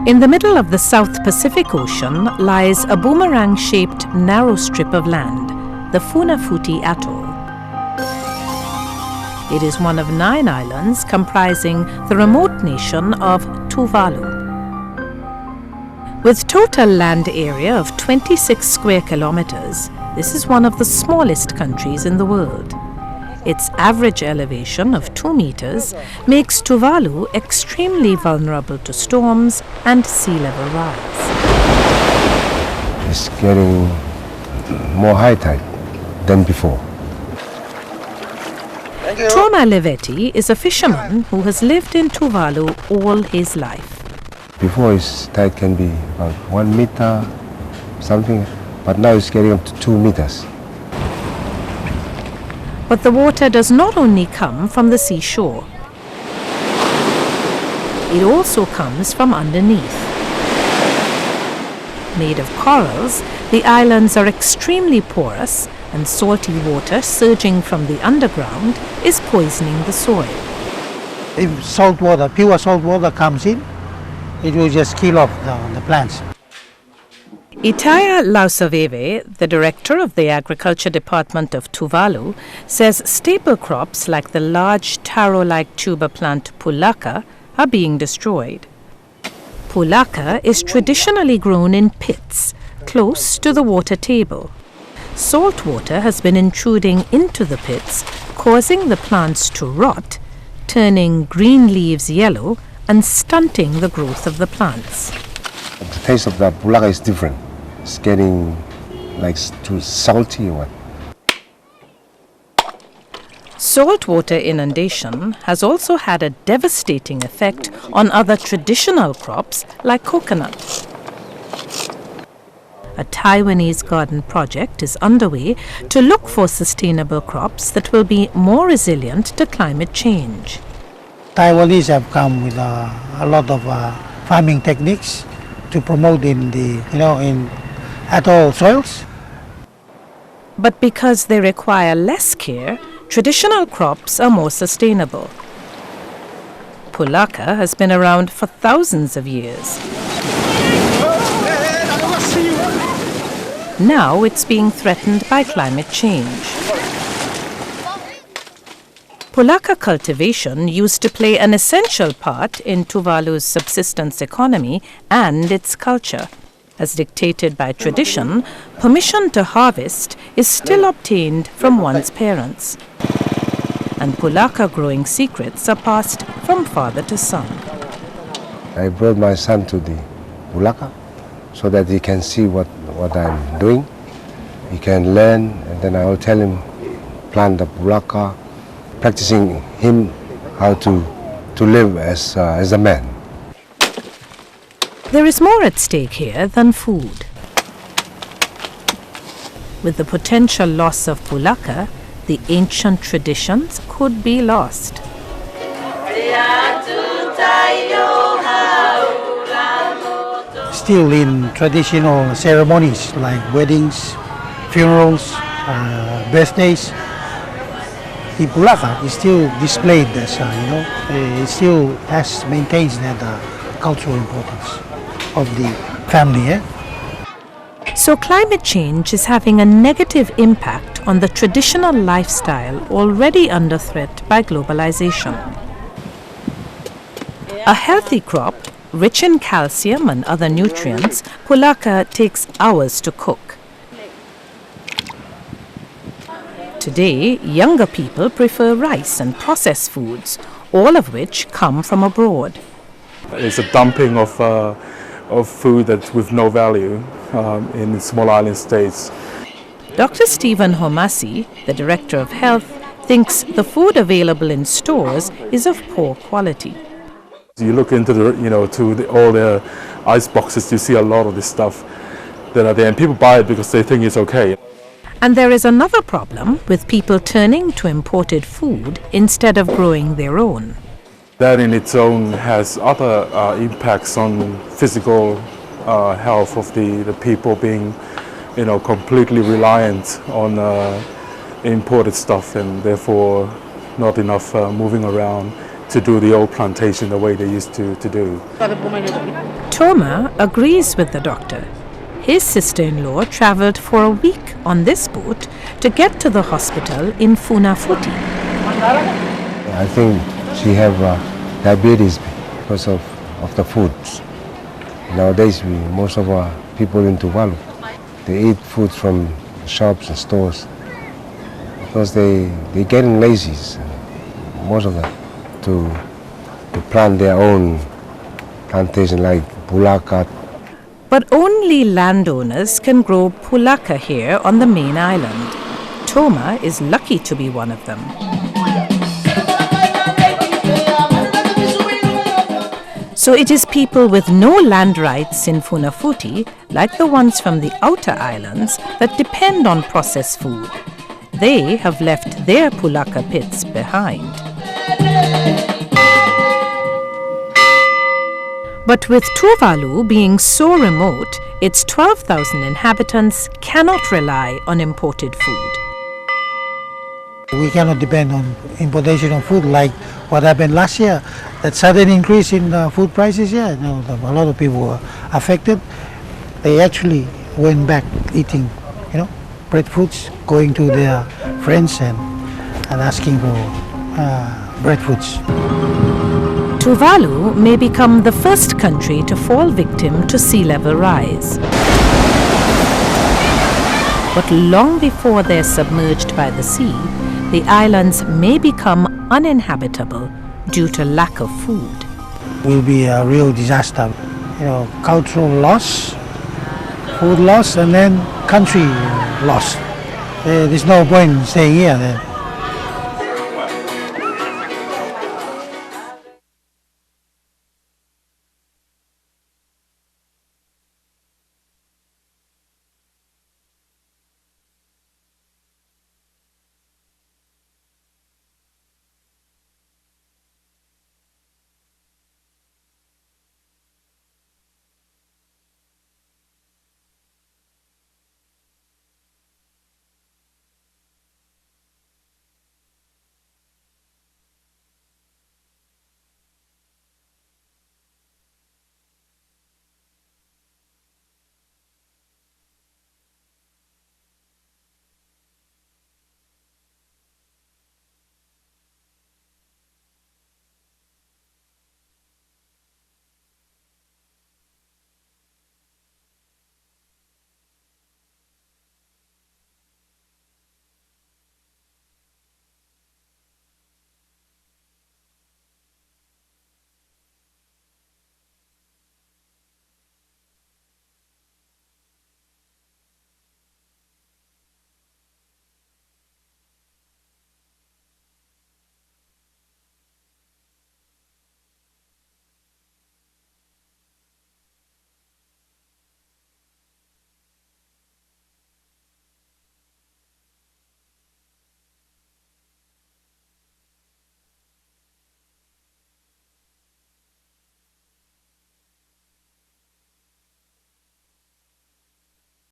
In the middle of the South Pacific Ocean lies a boomerang-shaped narrow strip of land, the Funafuti Atoll. It is one of 9 islands comprising the remote nation of Tuvalu. With total land area of 26 square kilometers, this is one of the smallest countries in the world. Its average elevation of 2 meters makes Tuvalu extremely vulnerable to storms and sea level rise. It's getting more high tide than before. Toma Levetti is a fisherman who has lived in Tuvalu all his life. Before its tide can be about 1 meter, something, but now it's getting up to 2 meters. But the water does not only come from the seashore. It also comes from underneath. Made of corals, the islands are extremely porous, and salty water surging from the underground is poisoning the soil. If salt water, pure salt water comes in, it will just kill off the plants. Itaya Lausaveve, the director of the Agriculture Department of Tuvalu, says staple crops like the large taro-like tuber plant pulaka are being destroyed. Pulaka is traditionally grown in pits, close to the water table. Salt water has been intruding into the pits, causing the plants to rot, turning green leaves yellow and stunting the growth of the plants. The taste of the pulaka is different. It's getting like too salty or what. Saltwater inundation has also had a devastating effect on other traditional crops like coconut. A Taiwanese garden project is underway to look for sustainable crops that will be more resilient to climate change. Taiwanese have come with a lot of farming techniques to promote in atoll soils. But because they require less care, traditional crops are more sustainable. Pulaka has been around for thousands of years. Now it's being threatened by climate change. Pulaka cultivation used to play an essential part in Tuvalu's subsistence economy and its culture. As dictated by tradition, permission to harvest is still obtained from one's parents. And pulaka growing secrets are passed from father to son. I brought my son to the pulaka so that he can see what I'm doing. He can learn, and then I will tell him plant the pulaka, practicing him how to live as a man. There is more at stake here than food. With the potential loss of pulaka, the ancient traditions could be lost. Still in traditional ceremonies like weddings, funerals, birthdays, the pulaka is still displayed as, it still maintains that cultural importance of the family. So climate change is having a negative impact on the traditional lifestyle already under threat by globalization. A healthy crop, rich in calcium and other nutrients, pulaka takes hours to cook. Today, younger people prefer rice and processed foods, all of which come from abroad. It's a dumping of food that's with no value in small island states. Dr. Stephen Homasi, the Director of Health, thinks the food available in stores is of poor quality. You look into all the ice boxes, you see a lot of this stuff that are there, and people buy it because they think it's okay. And there is another problem with people turning to imported food instead of growing their own. That in its own has other impacts on physical health of the people being, completely reliant on imported stuff, and therefore not enough moving around to do the old plantation the way they used to do. Toma agrees with the doctor. His sister-in-law travelled for a week on this boat to get to the hospital in Funafuti. I think she have diabetes because of the food. Nowadays, most of our people in Tuvalu, they eat food from shops and stores because they're getting lazy, most of them, to plant their own plantation like Pulaka. But only landowners can grow pulaka here on the main island. Toma is lucky to be one of them. So it is people with no land rights in Funafuti, like the ones from the outer islands, that depend on processed food. They have left their pulaka pits behind. But with Tuvalu being so remote, its 12,000 inhabitants cannot rely on imported food. We cannot depend on importation of food like what happened last year. That sudden increase in food prices, a lot of people were affected. They actually went back eating, breadfruits, going to their friends and asking for breadfruits. Tuvalu may become the first country to fall victim to sea level rise. But long before they're submerged by the sea, the islands may become uninhabitable due to lack of food. It will be a real disaster. Cultural loss, food loss, and then country loss. There's no point in staying here then.